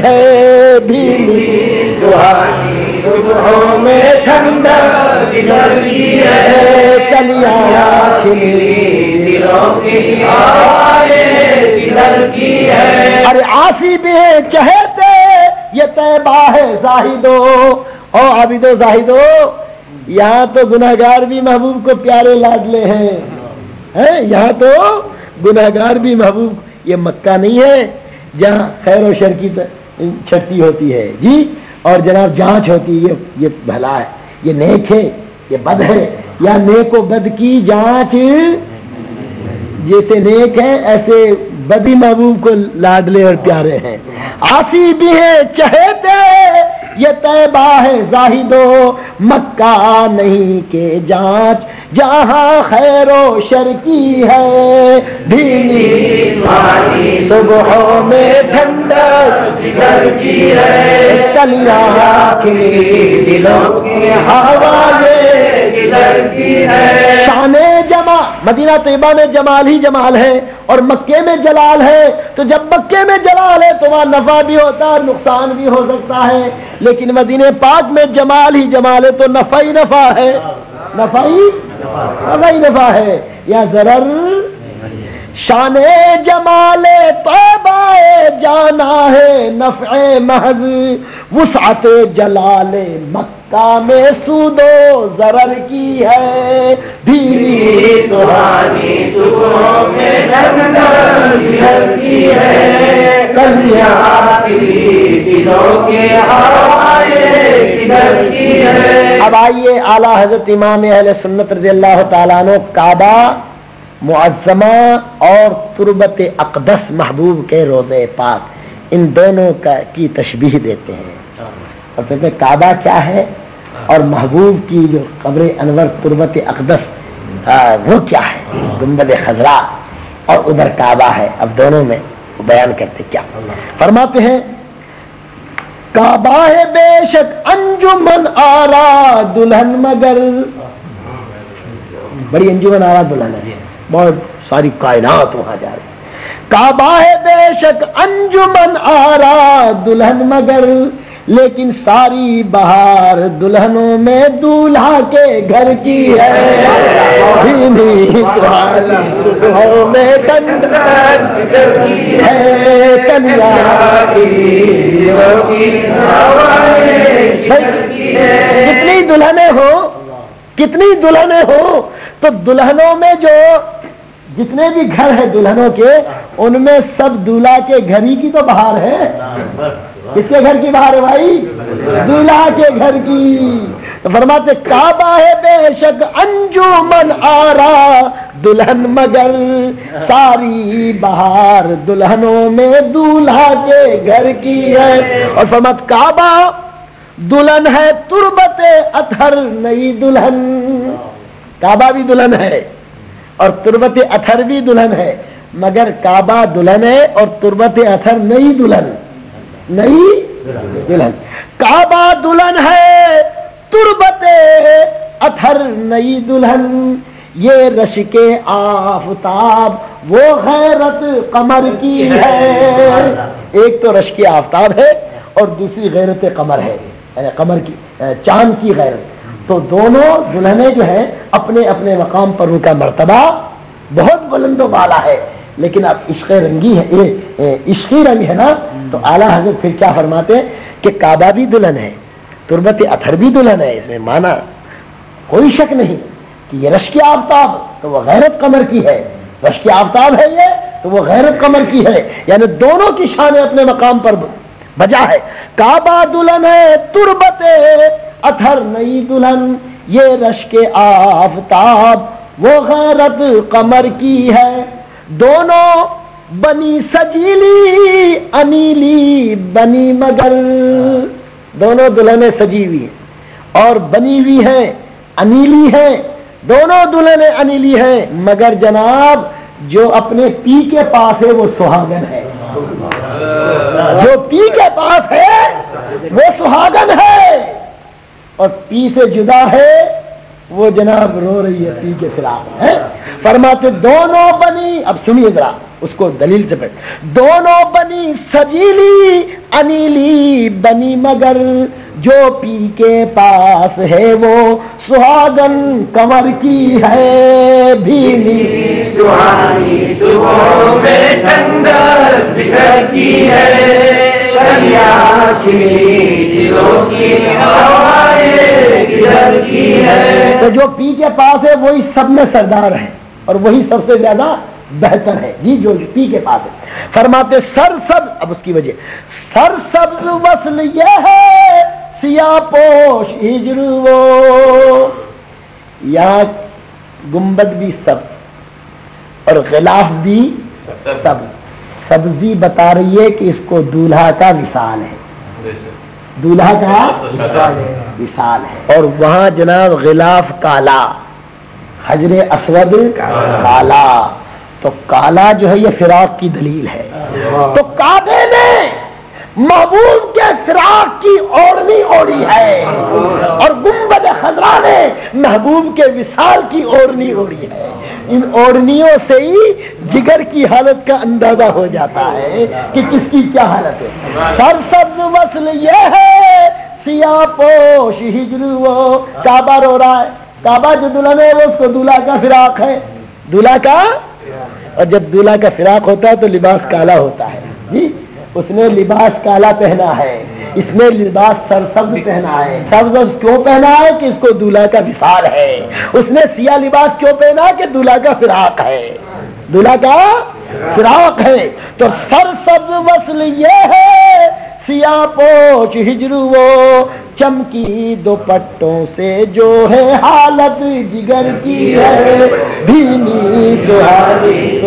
ہے بھیلی سہانی صبحوں میں ٹھنڈک جدھر کی ہے کلیاں کھلی دلوں کی ہوائیں جدھر کی ہے ارے آسی بھی ہے چہتے یہ طیبہ ہے زاہدو او عابدو زاہدو یہاں تو گناہگار بھی محبوب کو پیارے لاڈلے ہیں یہاں تو گناہگار بھی محبوب یہ مکہ نہیں ہے جہاں خیر و شر کی چھٹی ہوتی ہے جی اور جناب جانچ ہوتی ہے یہ بھلا ہے یہ نیک ہے یہ بد ہے یا نیک و بد کی جانچ جیسے نیک ہے ایسے بدی محبوب کو لاڈلے اور پیارے ہیں آسی بھی ہے چہتے یہ طیبہ ہے زاہدو مکہ نہیں کہ جانچ جہاں خیر و شر کی ہے بھیلی سہانی صبحوں میں ٹھنڈک جدھر کی ہے کلیاں کھلی دلوں کی ہوائیں جدھر کی ہے شان جمال مدینہ طیبہ میں جمال ہی جمال ہے اور مکے میں جلال ہے تو جب مکے میں جلال ہے تو وہاں نفع بھی ہوتا ہے نقصان بھی ہو سکتا ہے لیکن مدینہ پاک میں جمال ہی جمال ہے تو نفع ہی نفع ہے نفع ہی نفع ہے یا ضرر شان جمال طیبہ جانا ہے نفع محض وسعت جلال مکہ میں سود و ضرر کی ہے بھیلی سہانی صبحوں میں ٹھنڈک جدھر کی ہے کلیاں کھلی دلوں کی ہوائیں جدھر کی ہے اب آئیے اعلیٰ حضرت امام اہل سنت رضی اللہ تعالیٰ عنہ کعبہ معظمہ اور تربت اقدس محبوب کے روضے پاک ان دونوں کی تشبیہ دیتے ہیں اور کہتے ہیں کعبہ کیا ہے اور محبوب کی جو قبر انور تربت اقدس وہ کیا ہے گنبد خضراء اور ادھر کعبہ ہے اب دونوں میں بیان کرتے کیا فرماتے ہیں کعبہ ہے بے شک انجمن آرا دلہن مگر بڑی انجمن آرا دلہن ہے بہت ساری کائنات وہاں جا رہی کعبہ ہے بے شک انجمن آرا دلہن مگر لیکن ساری بہار دلہنوں میں دولہا کے گھر کی ہے کتنی دلہنیں ہو تو دلہنوں میں جو جتنے بھی گھر ہیں دلہنوں کے ان میں سب دولہا کے گھر ہی کی تو بہار ہے کس کے گھر کی بہار ہے بھائی دولہا کے گھر کی تو فرماتے کعبہ ہے بے شک انجمن آرا دلہن مگر ساری بہار دلہنوں میں دولہا کے گھر کی ہے اور فرماتے کعبہ دلہن ہے تربت اطہر نئی دلہن کعبہ بھی دلہن ہے اور تربت اطہر بھی دلہن ہے مگر کعبہ دلہن ہے اور تربت اطہر نئی دلہن کعبہ دلہن ہے تربت اطہر نئی دلہن یہ رشک آفتاب وہ غیرت قمر کی ہے ایک تو رشک آفتاب ہے اور دوسری غیرت قمر ہے یعنی قمر کی چاند کی غیرت تو دونوں دلہنیں جو ہیں اپنے اپنے مقام پر ان کا مرتبہ بہت بلند و بالا ہے لیکن اب عشق رنگی ہے یہ عشقی رنگ ہے نا تو اعلیٰ حضرت پھر کیا فرماتے ہیں کہ کعبہ بھی دلہن ہے تربت اطہر بھی دلہن ہے اس میں مانا کوئی شک نہیں کہ یہ رشک آفتاب تو وہ غیرت قمر کی ہے رشک آفتاب ہے یہ تو وہ غیرت قمر کی ہے یعنی دونوں کی شانیں اپنے مقام پر بجا ہے کعبہ دلہن ہے تربت اطہر نئی دلہن یہ رشک آفتاب وہ غیرت قمر کی ہے دونوں بنی سجیلی انیلی بنی مگر دونوں دلہنیں سجی ہوئی ہیں اور بنی ہوئی ہیں انیلی ہیں دونوں دلہنیں انیلی ہیں مگر جناب جو اپنے پی کے پاس ہے وہ سہاگن ہے جو پی کے پاس ہے وہ سہاگن ہے اور پی سے جدا ہے وہ جناب رو رہی ہے پی کے خلاف ہے فرماتے دونوں بنی اب سنیے ذرا اس کو دلیل سے پڑھ. دونوں بنی سجیلی انیلی بنی مگر جو پی کے پاس ہے وہ سہاگن کنور کی ہے بھیلی سہانی صبح میں ٹھنڈک جگر کی ہے کلیاں کھلی دلوں کی ہوائیں کدھر کی ہے. تو جو پی کے پاس ہے وہی سب میں سردار ہے اور وہی سب سے زیادہ بہتر ہے جی جو پی کے پاس ہے. فرماتے سرسبز، اب اس کی وجہ سرسبز وصل یہ ہے سیاہ پوش ہجر وہ. یہاں گنبد بھی سبز اور غلاف بھی سبز. سبزی بتا رہی ہے کہ اس کو دولہا کا وصال ہے، دولہا کا وصال ہے. اور وہاں جناب غلاف کالا، حجر اسود کالا، تو کالا جو ہے یہ فراق کی دلیل ہے. تو کعبے نے محبوب کے فراق کی اوڑھنی اوڑھی ہے اور گنبد خضرا نے محبوب کے وصال کی اوڑھنی اوڑھی ہے. ان اوڑھنیوں سے ہی جگر کی حالت کا اندازہ ہو جاتا ہے کہ کس کی کیا حالت ہے. سرسبز وصل یہ ہے سیاہ پوش ہجر وہ. کعبہ رو رہا ہے، کعبہ جو دلہن ہے وہ اس کو دولہا کا فراق ہے، دولہا کا. اور جب دولہا کا فراق ہوتا ہے تو لباس کالا ہوتا ہے جی. اس نے لباس کالا پہنا ہے، اس نے لباس سرسبز پہنا ہے. سبز کیوں پہنا ہے کہ اس کو دولہا کا وصال ہے. اس نے سیاہ لباس کیوں پہنا کہ دولہا کا فراق ہے، دولہا کا فراق ہے. تو سرسبز وصل یہ ہے سیاہ پوش ہجر وہ. چمکی دوپٹوں سے جو ہے حالت جگر کی ہے بھینی سہانی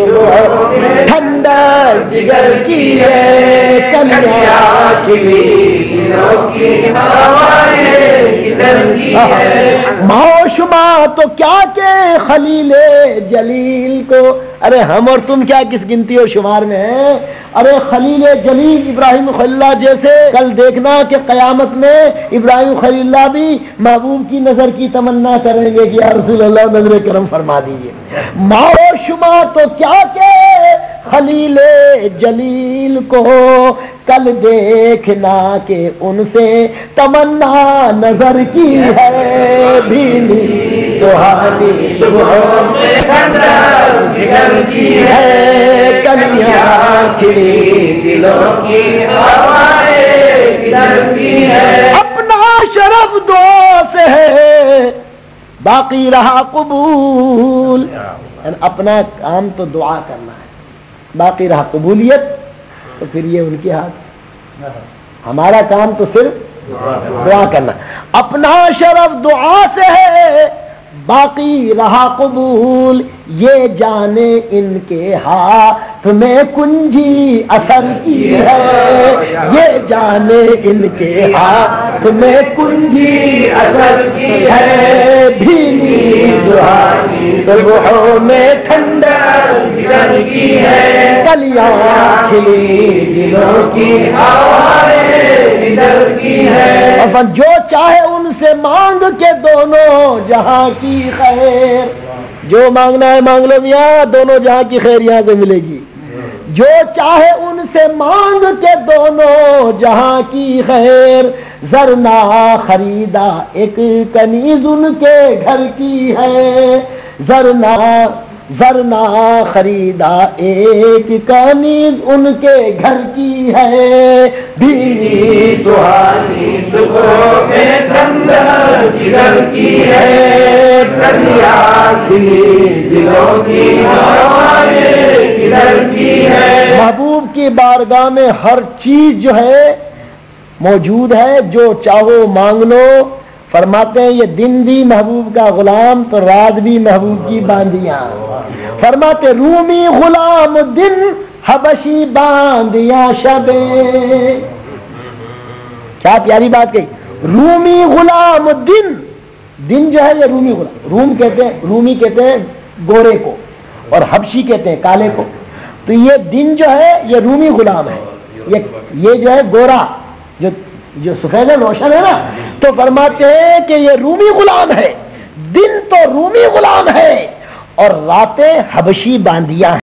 ٹھنڈا جگر کی ہے کلیاں کھلی دلوں کی ہوائیں کدھر کی ہے. معاشما تو کیا کہ خلیل جلیل کو، ارے ہم اور تم کیا کس گنتی و شمار میں ہیں. ارے خلیل جلیل ابراہیم خلیل اللہ جیسے کل دیکھنا کہ قیامت میں ابراہیم خلیل اللہ بھی محبوب کی نظر کی تمنا کریں گے کہ یا رسول اللہ نظر کرم فرما دیجیے. ماؤ شما تو کیا کہ خلیل جلیل کو کل دیکھنا کہ ان سے تمنا نظر کی ہے بھینی سہانی صبح میں ٹھنڈک جگر کی ہے کلیاں کھلی دلوں کی ہوائیں کدھر کی ہے. اپنا شرف دعا سے ہے باقی رہا قبول. اپنا کام تو دعا کرنا ہے، باقی رہا قبولیت تو پھر یہ ان کے ہاتھ. ہمارا کام تو صرف دعا کرنا. اپنا شرف دعا سے ہے باقی رہا قبول. یہ جانے ان کے ہاتھ میں کنجی اثر کی ہے، یہ جانے ان کے ہاتھ میں کنجی اثر کی ہے بھینی سہانی صبحوں میں ٹھنڈا جگر کی ہے کلیاں کھلی دلوں کی ہوائیں کدھر کی ہے. اور جو چاہے ان سے مانگ کے دونوں جہاں کی خیر. جو مانگنا ہے مانگ لو میاں، دونوں جہاں کی خیر یہاں سے ملے گی. جو چاہے ان سے مانگ کے دونوں جہاں کی خیر. زرنا خریدا ایک کنیز ان کے گھر کی ہے، زرنا خریدا ایک کنیز ان کے گھر کی ہے بھینی سہانی صبح میں ٹھنڈک جگر کی ہے کلیاں کھلی دلوں کی ہوائیں کدھر کی ہے. محبوب کی بارگاہ میں ہر چیز جو ہے موجود ہے، جو چاہو مانگ لو. فرماتے ہیں یہ دن بھی محبوب کا غلام تو رات بھی محبوب کی باندیاں. فرماتے رومی غلام دن حبشی باندیاں شبے. کیا پیاری بات کہی. رومی غلام دن جو ہے یہ رومی غلام. رومی کہتے ہیں گورے کو اور حبشی کہتے ہیں کالے کو. تو یہ دن جو ہے یہ رومی غلام ہے، یہ جو ہے گورا جو سفید روشن ہے نا. تو فرماتے ہیں کہ یہ رومی غلام ہے، دن تو رومی غلام ہے اور راتیں حبشی باندیاں